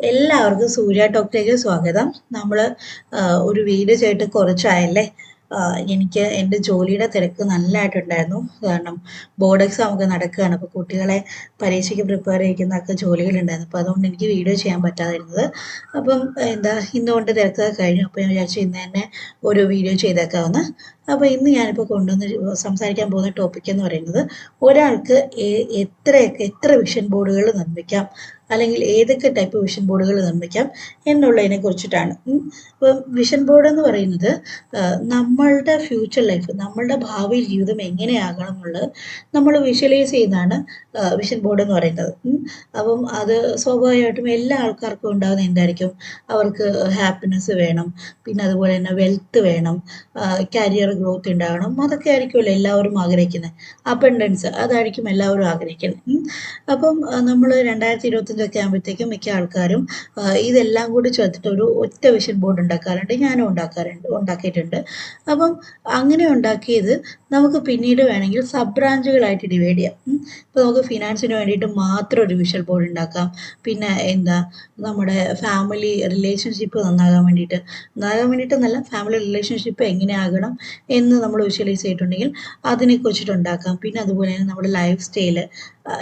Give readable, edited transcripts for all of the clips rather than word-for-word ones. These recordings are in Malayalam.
എല്ലാവർക്കും സൂര്യ ടോക്കിലേക്ക് സ്വാഗതം. നമ്മൾ ഒരു വീഡിയോ ചെയ്തിട്ട് കുറച്ചായല്ലേ. എനിക്ക് എൻ്റെ ജോലിയുടെ തിരക്ക് നല്ലതായിട്ടുണ്ടായിരുന്നു. കാരണം ബോർഡ് എക്സാം ഒക്കെ നടക്കുകയാണ്. അപ്പോൾ കുട്ടികളെ പരീക്ഷയ്ക്ക് പ്രിപ്പയർ ചെയ്യിക്കുന്നതൊക്കെ ജോലികളുണ്ടായിരുന്നു. അപ്പോൾ അതുകൊണ്ട് എനിക്ക് വീഡിയോ ചെയ്യാൻ പറ്റാതിരുന്നത്. അപ്പം ഇന്നുകൊണ്ട് തിരക്കൊക്കെ കഴിഞ്ഞു. അപ്പോൾ ഞാൻ വിചാരിച്ചു ഇന്ന് തന്നെ ഒരു വീഡിയോ ചെയ്തേക്കാമെന്ന്. അപ്പോൾ ഇന്ന് ഞാനിപ്പോൾ കൊണ്ടുവന്ന് സംസാരിക്കാൻ പോകുന്ന ടോപ്പിക് എന്ന് പറയുന്നത് ഒരാൾക്ക് എത്ര വിഷൻ ബോർഡുകൾ നിർമ്മിക്കാം, അല്ലെങ്കിൽ ഏതൊക്കെ ടൈപ്പ് വിഷൻ ബോർഡുകൾ നിർമ്മിക്കാം എന്നുള്ളതിനെ കുറിച്ചിട്ടാണ്. ഇപ്പം വിഷൻ ബോർഡ് എന്ന് പറയുന്നത് നമ്മളുടെ ഫ്യൂച്ചർ ലൈഫ്, നമ്മളുടെ ഭാവി ജീവിതം എങ്ങനെയാകണം എന്നുള്ളത് നമ്മൾ വിഷ്വലൈസ് ചെയ്യുന്നതാണ് വിഷൻ ബോർഡ് എന്ന് പറയുന്നത്. അപ്പം അത് സ്വാഭാവികമായിട്ടും എല്ലാ ആൾക്കാർക്കും ഉണ്ടാകുന്ന എന്തായിരിക്കും, അവർക്ക് ഹാപ്പിനെസ് വേണം, പിന്നെ അതുപോലെ തന്നെ വെൽത്ത് വേണം, കരിയർ ഗ്രോത്ത് ഉണ്ടാകണം, അതൊക്കെ ആയിരിക്കുമല്ലോ എല്ലാവരും ആഗ്രഹിക്കുന്നത്. അബണ്ടൻസ് അതായിരിക്കും എല്ലാവരും ആഗ്രഹിക്കുന്നത്. അപ്പം നമ്മൾ 2025 ആകുമ്പോഴത്തേക്കും മിക്ക ആൾക്കാരും ഇതെല്ലാം കൂടി ചേർത്തിട്ട് ഒരു ഒറ്റ വിഷൻ ബോർഡ് ഉണ്ടാക്കാറുണ്ട്. ഞാനും ഉണ്ടാക്കിയിട്ടുണ്ട്. അപ്പം അങ്ങനെ ഉണ്ടാക്കിയത് നമുക്ക് പിന്നീട് വേണമെങ്കിൽ സബ് ബ്രാഞ്ചുകളായിട്ട് ഡിവൈഡ് ചെയ്യാം. ഇപ്പോൾ നമുക്ക് ഫിനാൻസിന് വേണ്ടിയിട്ട് മാത്രം ഒരു വിഷൻ ബോർഡ് ഉണ്ടാക്കാം. പിന്നെ നമ്മുടെ ഫാമിലി റിലേഷൻഷിപ്പ് നന്നാകാൻ വേണ്ടിയിട്ടെന്നല്ല, ഫാമിലി റിലേഷൻഷിപ്പ് എങ്ങനെയാകണം എന്ന് നമ്മൾ വിഷ്വലൈസ് ചെയ്തിട്ടുണ്ടെങ്കിൽ അതിനെക്കുറിച്ചിട്ട് ഉണ്ടാക്കാം. പിന്നെ അതുപോലെ തന്നെ നമ്മുടെ ലൈഫ് സ്റ്റൈല്,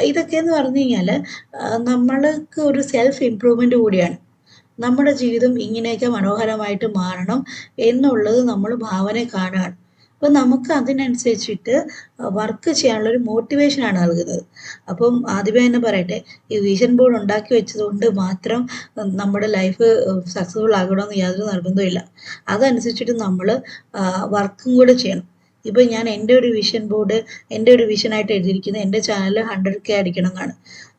ഇതൊക്കെയെന്ന് പറഞ്ഞു കഴിഞ്ഞാൽ നമ്മൾക്ക് ഒരു സെൽഫ് ഇമ്പ്രൂവ്മെൻ്റ് കൂടിയാണ്. നമ്മുടെ ജീവിതം ഇങ്ങനെയൊക്കെ മനോഹരമായിട്ട് മാറണം എന്നുള്ളത് നമ്മൾ ഭാവന കാണുകയാണ്. അപ്പം നമുക്ക് അതിനനുസരിച്ചിട്ട് വർക്ക് ചെയ്യാനുള്ളൊരു മോട്ടിവേഷനാണ് നൽകുന്നത്. അപ്പം ആദ്യമേ തന്നെ പറയട്ടെ, ഈ വിഷൻ ബോർഡ് ഉണ്ടാക്കി വെച്ചതുകൊണ്ട് മാത്രം നമ്മുടെ ലൈഫ് സക്സസ്ഫുൾ ആകണമെന്ന് യാതൊരു നിർബന്ധമില്ല. അതനുസരിച്ചിട്ട് നമ്മൾ വർക്കും കൂടെ ചെയ്യണം. ഇപ്പം ഞാൻ എൻ്റെ ഒരു വിഷൻ ബോർഡ്, എൻ്റെ ഒരു വിഷനായിട്ട് എഴുതിയിരിക്കുന്നത് എൻ്റെ ചാനൽ 100K അടിക്കണം എന്നാണ്.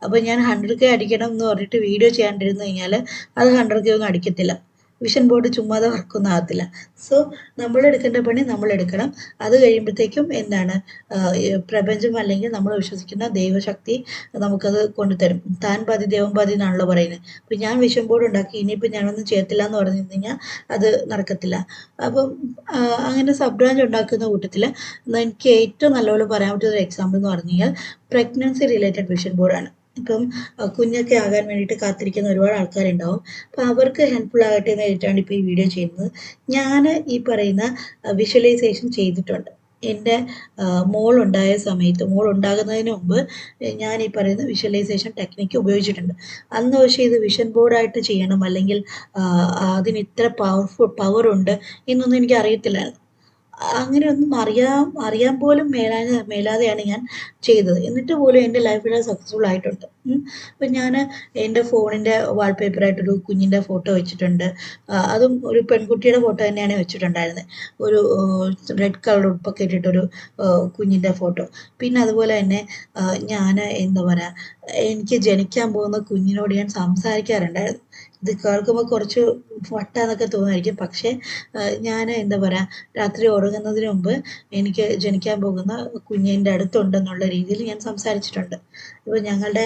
അപ്പോൾ ഞാൻ 100K അടിക്കണം എന്ന് പറഞ്ഞിട്ട് വീഡിയോ ചെയ്യാണ്ടിരുന്നു കഴിഞ്ഞാൽ അത് 100K ഒന്നും അടിക്കത്തില്ല. വിഷൻ ബോർഡ് ചുമ്മാതെ വർക്കൊന്നും ആകത്തില്ല. സോ നമ്മൾ എടുക്കേണ്ട പണി നമ്മൾ എടുക്കണം. അത് കഴിയുമ്പോഴത്തേക്കും പ്രപഞ്ചം അല്ലെങ്കിൽ നമ്മൾ വിശ്വസിക്കുന്ന ദൈവശക്തി നമുക്കത് കൊണ്ടുതരും. താൻ പാതി ദൈവം പാതി എന്നാണല്ലോ പറയുന്നത്. അപ്പം ഞാൻ വിഷൻ ബോർഡ് ഉണ്ടാക്കി, ഇനിയിപ്പോൾ ഞാനൊന്നും ചെയ്യത്തില്ല എന്ന് പറഞ്ഞു കഴിഞ്ഞാൽ അത് നടക്കത്തില്ല. അപ്പം അങ്ങനെ സബ് ബ്രാഞ്ച് ഉണ്ടാക്കുന്ന കൂട്ടത്തിൽ എനിക്ക് ഏറ്റവും നല്ലപോലെ പറയാൻ പറ്റുന്ന ഒരു എക്സാമ്പിൾ എന്ന് പറഞ്ഞു കഴിഞ്ഞാൽ പ്രഗ്നൻസി റിലേറ്റഡ് വിഷൻ ബോർഡാണ്. ഇപ്പം കുഞ്ഞൊക്കെ ആകാൻ വേണ്ടിയിട്ട് കാത്തിരിക്കുന്ന ഒരുപാട് ആൾക്കാരുണ്ടാവും. അപ്പോൾ അവർക്ക് ഹെൽപ്ഫുൾ ആകട്ടെ എന്ന് വെച്ചിട്ടാണ് ഇപ്പോൾ ഈ വീഡിയോ ചെയ്യുന്നത്. ഞാൻ ഈ പറയുന്ന വിഷ്വലൈസേഷൻ ചെയ്തിട്ടുണ്ട്. എൻ്റെ മോളുണ്ടായ സമയത്ത്, മോൾ ഉണ്ടാകുന്നതിന് മുമ്പ് ഞാൻ ഈ പറയുന്ന വിഷ്വലൈസേഷൻ ടെക്നിക്ക് ഉപയോഗിച്ചിട്ടുണ്ട്. അന്ന് പക്ഷേ ഇത് വിഷൻ ബോർഡായിട്ട് ചെയ്യണം, അല്ലെങ്കിൽ അതിന് ഇത്ര പവറുണ്ട് എന്നൊന്നും എനിക്ക് അറിയത്തില്ലായിരുന്നു. അങ്ങനെയൊന്നും അറിയാൻ പോലും മേലാതെയാണ് ഞാൻ ചെയ്തത്. എന്നിട്ട് പോലും എൻ്റെ ലൈഫിൽ സക്സസ്ഫുൾ ആയിട്ടുണ്ട്. അപ്പം ഞാൻ എൻ്റെ ഫോണിൻ്റെ വാൾപേപ്പറായിട്ടൊരു കുഞ്ഞിൻ്റെ ഫോട്ടോ വെച്ചിട്ടുണ്ട്. അതും ഒരു പെൺകുട്ടിയുടെ ഫോട്ടോ തന്നെയാണ് വെച്ചിട്ടുണ്ടായിരുന്നത്. ഒരു റെഡ് കളർ ഉടുപ്പൊക്കെ ഇട്ടിട്ടൊരു കുഞ്ഞിൻ്റെ ഫോട്ടോ. പിന്നെ അതുപോലെ തന്നെ ഞാൻ എനിക്ക് ജനിക്കാൻ പോകുന്ന കുഞ്ഞിനോട് ഞാൻ സംസാരിക്കാറുണ്ടായിരുന്നു. ഇത് കേൾക്കുമ്പോൾ കുറച്ച് വട്ടാന്നൊക്കെ തോന്നുമായിരിക്കും. പക്ഷേ ഞാൻ രാത്രി ഉറങ്ങുന്നതിന് മുമ്പ് എനിക്ക് ജനിക്കാൻ പോകുന്ന കുഞ്ഞിൻ്റെ അടുത്തുണ്ടെന്നുള്ള രീതിയിൽ ഞാൻ സംസാരിച്ചിട്ടുണ്ട്. ഇപ്പോൾ ഞങ്ങളുടെ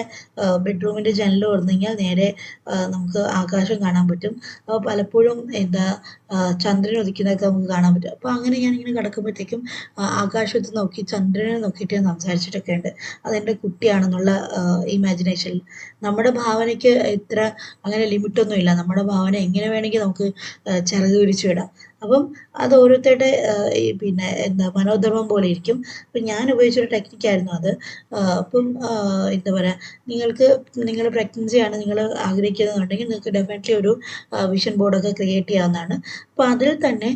ബെഡ്റൂമിൻ്റെ ജനൽ തുറന്നു കഴിഞ്ഞാൽ നേരെ നമുക്ക് ആകാശം കാണാൻ പറ്റും. അപ്പോൾ പലപ്പോഴും ചന്ദ്രൻ ഉദിക്കുന്നതൊക്കെ നമുക്ക് കാണാൻ പറ്റും. അപ്പോൾ അങ്ങനെ ഞാനിങ്ങനെ കിടക്കുമ്പോഴത്തേക്കും ആകാശത്ത് നോക്കി ചന്ദ്രനെ നോക്കിയിട്ട് ഞാൻ സംസാരിച്ചിട്ടൊക്കെ ഉണ്ട്. അതെൻ്റെ കുട്ടിയാണെന്നുള്ള ഇമാജിനേഷനിൽ. നമ്മുടെ ഭാവനയ്ക്ക് അങ്ങനെ ലിമിറ്റൊന്നുമില്ല. നമ്മുടെ ഭാവന എങ്ങനെ വേണമെങ്കിൽ നമുക്ക് ചിറക് വിരിച്ചു വിടാം. അപ്പം അത് ഓരോരുത്തരുടെ മനോധർമ്മം പോലെ ഇരിക്കും. അപ്പം ഞാൻ ഉപയോഗിച്ചൊരു ടെക്നിക്കായിരുന്നു അത്. അപ്പം നിങ്ങൾക്ക് നിങ്ങളുടെ പ്രഗ്നൻസിയാണ് നിങ്ങൾ ആഗ്രഹിക്കുന്നതെന്നുണ്ടെങ്കിൽ നിങ്ങൾക്ക് ഡെഫിനറ്റ്ലി ഒരു വിഷൻ ബോർഡൊക്കെ ക്രിയേറ്റ് ചെയ്യാവുന്നതാണ്. അപ്പോൾ അതിൽ തന്നെ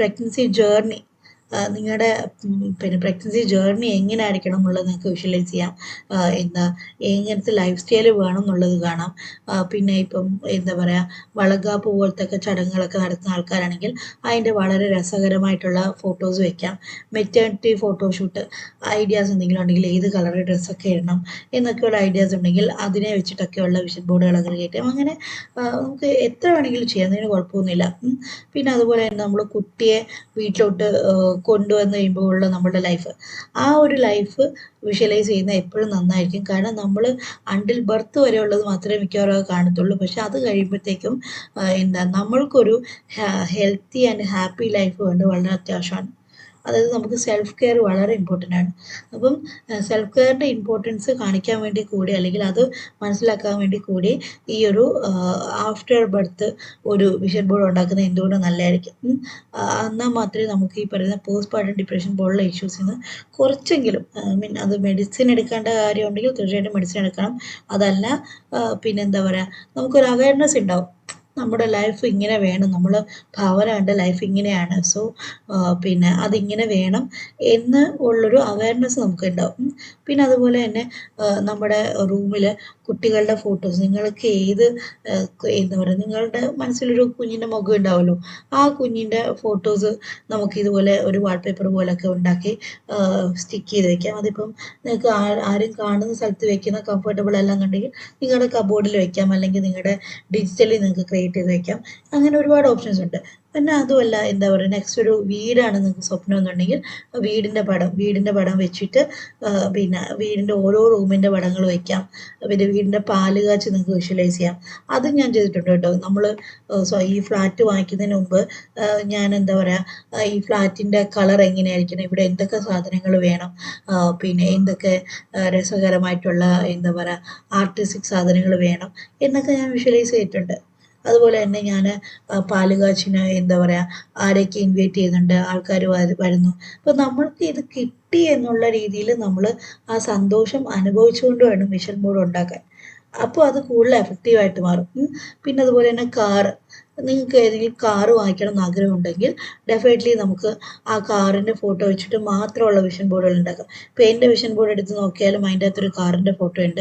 പ്രഗ്നൻസി ജേർണി, നിങ്ങളുടെ പ്രഗ്നൻസി ജേർണി എങ്ങനെ ആയിരിക്കണം എന്നുള്ളത് നിങ്ങൾക്ക് വിഷ്വലൈസ് ചെയ്യാം. എങ്ങനത്തെ ലൈഫ് സ്റ്റൈൽ വേണം എന്നുള്ളത് കാണാം. പിന്നെ ഇപ്പം വളകാപ്പ് പോലത്തെ ചടങ്ങുകളൊക്കെ നടത്തുന്ന ആൾക്കാരാണെങ്കിൽ അതിൻ്റെ വളരെ രസകരമായിട്ടുള്ള ഫോട്ടോസ് വയ്ക്കാം. മെറ്റേണിറ്റി ഫോട്ടോഷൂട്ട് ഐഡിയാസ് എന്തെങ്കിലും ഉണ്ടെങ്കിൽ ഏത് കളർ ഡ്രസ്സൊക്കെ ഇടണം എന്നൊക്കെയുള്ള ഐഡിയാസ് ഉണ്ടെങ്കിൽ അതിനെ വെച്ചിട്ടൊക്കെയുള്ള വിഷൻ ബോർഡുകളൊക്കെ ക്രിയേറ്റ് ചെയ്യാം. അങ്ങനെ നമുക്ക് എത്ര വേണമെങ്കിലും ചെയ്യാം, അതിന് കുഴപ്പമൊന്നുമില്ല. പിന്നെ അതുപോലെ തന്നെ നമ്മൾ കുട്ടിയെ വീട്ടിലോട്ട് കൊണ്ടുവന്ന് കഴിയുമ്പോൾ ഉള്ള നമ്മുടെ ലൈഫ്, ആ ഒരു ലൈഫ് വിഷ്വലൈസ് ചെയ്യുന്നത് എപ്പോഴും നന്നായിരിക്കും. കാരണം നമ്മൾ അണ്ടിൽ ബർത്ത് വരെയുള്ളത് മാത്രമേ മിക്കവാറും കാണത്തുള്ളൂ. പക്ഷെ അത് കഴിയുമ്പോഴത്തേക്കും നമ്മൾക്കൊരു ഹെൽത്തി ആൻഡ് ഹാപ്പി ലൈഫ് വേണ്ടത് വളരെ അത്യാവശ്യമാണ്. അതായത് നമുക്ക് സെൽഫ് കെയർ വളരെ ഇമ്പോർട്ടൻ്റ് ആണ്. അപ്പം സെൽഫ് കെയറിൻ്റെ ഇമ്പോർട്ടൻസ് കാണിക്കാൻ വേണ്ടി കൂടി, അല്ലെങ്കിൽ അത് മനസ്സിലാക്കാൻ വേണ്ടി കൂടി ഈ ഒരു ആഫ്റ്റർ ബർത്ത് ഒരു വിഷൻ ബോർഡ് ഉണ്ടാക്കുന്നത് എന്തുകൊണ്ടും നല്ലതായിരിക്കും. എന്നാൽ മാത്രമേ നമുക്ക് ഈ പറയുന്ന പോസ്റ്റ് പാർട്ടം ഡിപ്രഷൻ പോലുള്ള ഇഷ്യൂസിൽ നിന്ന് കുറച്ചെങ്കിലും അത് മെഡിസിൻ എടുക്കേണ്ട കാര്യമുണ്ടെങ്കിൽ തീർച്ചയായിട്ടും മെഡിസിൻ എടുക്കണം. അതല്ല പിന്നെന്താ പറയുക, നമുക്കൊരു അവയർനെസ് ഉണ്ടാവും, നമ്മുടെ ലൈഫ് ഇങ്ങനെ വേണം, നമ്മൾ ഭാവന കണ്ട ലൈഫ് ഇങ്ങനെയാണ്, സോ പിന്നെ അതിങ്ങനെ വേണം എന്ന് ഉള്ളൊരു അവയർനെസ് നമുക്ക് ഉണ്ടാവും. പിന്നെ അതുപോലെ തന്നെ നമ്മുടെ റൂമിൽ കുട്ടികളുടെ ഫോട്ടോസ്, നിങ്ങൾക്ക് എന്താ പറയുക, നിങ്ങളുടെ മനസ്സിലൊരു കുഞ്ഞിൻ്റെ മുഖം ഉണ്ടാവുമല്ലോ, ആ കുഞ്ഞിൻ്റെ ഫോട്ടോസ് നമുക്ക് ഇതുപോലെ ഒരു വാൾപേപ്പർ പോലൊക്കെ ഉണ്ടാക്കി സ്റ്റിക്ക് ചെയ്ത് വെക്കാം. അതിപ്പം നിങ്ങൾക്ക് ആരും കാണുന്ന സ്ഥലത്ത് വെക്കുന്ന കംഫർട്ടബിൾ അല്ലാന്നുണ്ടെങ്കിൽ നിങ്ങളുടെ കബോർഡിൽ വെക്കാം, അല്ലെങ്കിൽ നിങ്ങളുടെ ഡിജിറ്റലി നിങ്ങൾക്ക് ക്രിയേറ്റ് ചെയ്ത് വെക്കാം. അങ്ങനെ ഒരുപാട് ഓപ്ഷൻസ് ഉണ്ട്. പിന്നെ അതുമല്ല, എന്താ പറയുക, നെക്സ്റ്റ് ഒരു വീടാണ് നിങ്ങൾക്ക് സ്വപ്നം എന്നുണ്ടെങ്കിൽ വീടിൻ്റെ പടം വെച്ചിട്ട് പിന്നെ വീടിൻ്റെ ഓരോ റൂമിൻ്റെ പടങ്ങൾ വയ്ക്കാം. പിന്നെ വീടിൻ്റെ പാല് കാച്ച് നിങ്ങൾക്ക് വിഷ്വലൈസ് ചെയ്യാം. അതും ഞാൻ ചെയ്തിട്ടുണ്ട് കേട്ടോ. നമ്മൾ ഈ ഫ്ലാറ്റ് വാങ്ങിക്കുന്നതിന് മുമ്പ് ഞാൻ എന്താ പറയുക, ഈ ഫ്ലാറ്റിൻ്റെ കളർ എങ്ങനെയായിരിക്കണം, ഇവിടെ എന്തൊക്കെ സാധനങ്ങൾ വേണം, പിന്നെ എന്തൊക്കെ രസകരമായിട്ടുള്ള എന്താ പറയുക ആർട്ടിസ്റ്റിക് സാധനങ്ങൾ വേണം എന്നൊക്കെ ഞാൻ വിഷ്വലൈസ് ചെയ്തിട്ടുണ്ട്. അതുപോലെ തന്നെ ഞാൻ പാലുകാച്ചിന് എന്താ പറയുക, ആരെയൊക്കെ ഇൻവൈറ്റ് ചെയ്യുന്നുണ്ട്, ആൾക്കാർ വരുന്നു. അപ്പോൾ നമ്മൾക്ക് ഇത് കിട്ടി എന്നുള്ള രീതിയിൽ നമ്മൾ ആ സന്തോഷം അനുഭവിച്ചുകൊണ്ട് വേണം വിഷൻ ബോർഡ് ഉണ്ടാക്കാൻ. അപ്പോൾ അത് കൂടുതൽ എഫക്റ്റീവായിട്ട് മാറും. പിന്നെ അതുപോലെ തന്നെ നിങ്ങൾക്ക് ഏതെങ്കിലും കാറ് വാങ്ങിക്കണം എന്ന് ആഗ്രഹമുണ്ടെങ്കിൽ ഡെഫിനറ്റ്ലി നമുക്ക് ആ കാറിൻ്റെ ഫോട്ടോ വെച്ചിട്ട് മാത്രമുള്ള വിഷൻ ബോർഡുകൾ ഉണ്ടാക്കാം. ഇപ്പോൾ എൻ്റെ വിഷൻ ബോർഡ് എടുത്ത് നോക്കിയാലും അതിൻ്റെ അകത്തൊരു കാറിൻ്റെ ഫോട്ടോ ഉണ്ട്.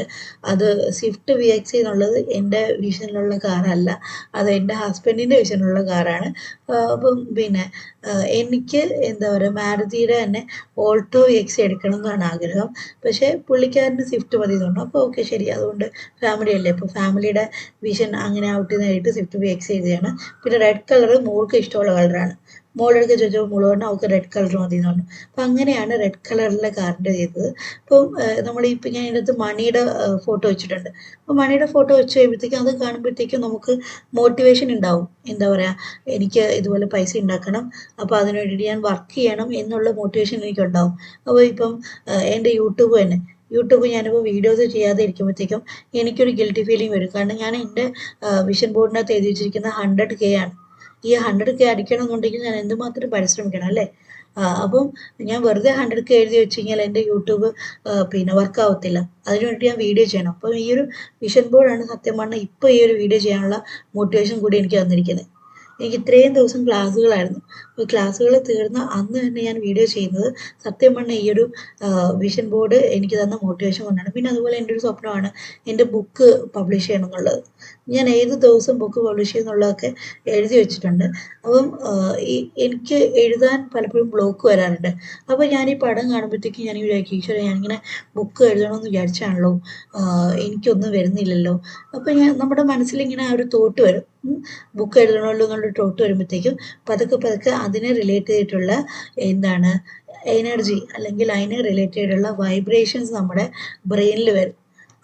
അത് സ്വിഫ്റ്റ് VX എന്നുള്ളത് എൻ്റെ വിഷനിലുള്ള കാറല്ല, അത് എൻ്റെ ഹസ്ബൻഡിൻ്റെ വിഷനിലുള്ള കാറാണ്. അപ്പം പിന്നെ എനിക്ക് എന്താ പറയുക, മാരുതിയുടെ തന്നെ ഓൾട്ടോ VX എടുക്കണം എന്നാണ് ആഗ്രഹം. പക്ഷേ പുള്ളിക്കാരന് സ്വിഫ്റ്റ് മതി തോന്നുന്നു. അപ്പോൾ ഓക്കെ, ശരി, അതുകൊണ്ട് ഫാമിലി അല്ലേ, അപ്പോൾ ഫാമിലിയുടെ വിഷൻ അങ്ങനെ ഔട്ട് എന്ന് കഴിഞ്ഞിട്ട് സ്വിഫ്റ്റ് VX ചെയ്തതാണ്. പിന്നെ റെഡ് കളർ മോൾക്ക് ഇഷ്ടമുള്ള കളറാണ്. മോളെടുത്ത് ചോദിച്ചപ്പോൾ മോള് പറഞ്ഞു അവൾക്ക് റെഡ് കളർ മതി എന്ന് പറഞ്ഞു. അപ്പം അങ്ങനെയാണ് റെഡ് കളറിലെ കാറിൻ്റെ ചെയ്തത്. അപ്പം നമ്മളിപ്പോൾ ഞാൻ ഇതിനകത്ത് മണിയുടെ ഫോട്ടോ വെച്ചിട്ടുണ്ട്. അപ്പോൾ മണിയുടെ ഫോട്ടോ വെച്ച് കഴിയുമ്പോഴത്തേക്കും അത് കാണുമ്പോഴത്തേക്കും നമുക്ക് മോട്ടിവേഷൻ ഉണ്ടാവും. എന്താ പറയുക, എനിക്ക് ഇതുപോലെ പൈസ ഉണ്ടാക്കണം, അപ്പോൾ അതിന് വേണ്ടിയിട്ട് ഞാൻ വർക്ക് ചെയ്യണം എന്നുള്ള മോട്ടിവേഷൻ എനിക്കുണ്ടാവും. അപ്പോൾ ഇപ്പം എൻ്റെ യൂട്യൂബ് ഞാനിപ്പോൾ വീഡിയോസ് ചെയ്യാതെ ഇരിക്കുമ്പോഴത്തേക്കും എനിക്കൊരു ഗിൽറ്റി ഫീലിംഗ് വരും. കാരണം ഞാൻ എൻ്റെ വിഷൻ ബോർഡിനകത്ത് എഴുതി വെച്ചിരിക്കുന്ന 100K ആണ്. ഈ 100K അടിക്കണം എന്നുണ്ടെങ്കിൽ ഞാൻ എന്തുമാത്രം പരിശ്രമിക്കണം അല്ലേ? അപ്പം ഞാൻ വെറുതെ 100K എഴുതി വെച്ച് കഴിഞ്ഞാൽ എൻ്റെ യൂട്യൂബ് പിന്നെ വർക്ക് ആവത്തില്ല. അതിനുവേണ്ടി ഞാൻ വീഡിയോ ചെയ്യണം. അപ്പം ഈ ഒരു വിഷൻ ബോർഡാണ് സത്യം പറഞ്ഞാൽ ഇപ്പോൾ ഈ ഒരു വീഡിയോ ചെയ്യാനുള്ള മോട്ടിവേഷൻ കൂടി എനിക്ക് തന്നിരിക്കുന്നത്. എനിക്ക് ഇത്രയും ദിവസം ക്ലാസ്സുകളായിരുന്നു. അപ്പോൾ ക്ലാസ്സുകൾ തീർന്ന അന്ന് തന്നെ ഞാൻ വീഡിയോ ചെയ്യുന്നത് സത്യം പറഞ്ഞാൽ ഈ ഒരു വിഷൻ ബോർഡ് എനിക്ക് തന്ന മോട്ടിവേഷൻ കൊണ്ടാണ്. പിന്നെ അതുപോലെ എൻ്റെ ഒരു സ്വപ്നമാണ് എൻ്റെ ബുക്ക് പബ്ലിഷ് ചെയ്യണം എന്നുള്ളത്. ഞാൻ ഏത് ദിവസം ബുക്ക് പബ്ലിഷ് ചെയ്യുന്നുള്ളതൊക്കെ എഴുതി വെച്ചിട്ടുണ്ട്. അപ്പം എനിക്ക് എഴുതാൻ പലപ്പോഴും ബ്ലോക്ക് വരാറുണ്ട്. അപ്പോൾ ഞാൻ ഈ പടം കാണുമ്പോഴത്തേക്കും ഞാൻ വിചാരിക്കും, ഈശ്വരാ, ഞാനിങ്ങനെ ബുക്ക് എഴുതണമെന്ന് വിചാരിച്ചാണല്ലോ, എനിക്കൊന്നും വരുന്നില്ലല്ലോ. അപ്പോൾ നമ്മുടെ മനസ്സിലിങ്ങനെ ആ ഒരു തോട്ട് വരും, ബുക്ക് എഴുതണമല്ലോ എന്നുള്ളൊരു തോട്ട് വരുമ്പോഴത്തേക്കും പതുക്കെ അതിനെ റിലേറ്റ് ചെയ്തിട്ടുള്ള എന്താണ് എനർജി, അല്ലെങ്കിൽ അതിനെ റിലേറ്റ് ചെയ്തിട്ടുള്ള വൈബ്രേഷൻസ് നമ്മുടെ ബ്രെയിനിൽ വരും.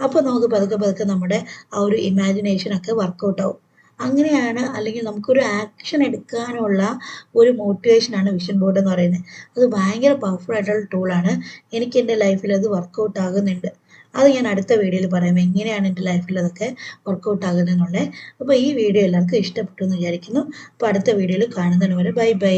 അപ്പോൾ നമുക്ക് പതുക്കെ നമ്മുടെ ആ ഒരു ഇമാജിനേഷനൊക്കെ വർക്കൗട്ട് ആവും. അങ്ങനെയാണ്, അല്ലെങ്കിൽ നമുക്കൊരു ആക്ഷൻ എടുക്കാനുള്ള ഒരു മോട്ടിവേഷനാണ് വിഷൻ ബോർഡ് എന്ന് പറയുന്നത്. അത് ഭയങ്കര പവർഫുൾ ആയിട്ടുള്ള ടൂളാണ്. എനിക്ക് എൻ്റെ ലൈഫിൽ അത് വർക്കൗട്ട് ആകുന്നുണ്ട്. അത് ഞാൻ അടുത്ത വീഡിയോയിൽ പറയാം, എങ്ങനെയാണ് എൻ്റെ ലൈഫിൽ അതൊക്കെ വർക്കൗട്ട് ആകുന്നതെന്നുള്ളത്. അപ്പോൾ ഈ വീഡിയോ എല്ലാവർക്കും ഇഷ്ടപ്പെട്ടു എന്ന് വിചാരിക്കുന്നു. അപ്പോൾ അടുത്ത വീഡിയോയിൽ കാണുന്നതിന് വരെ ബൈ ബൈ.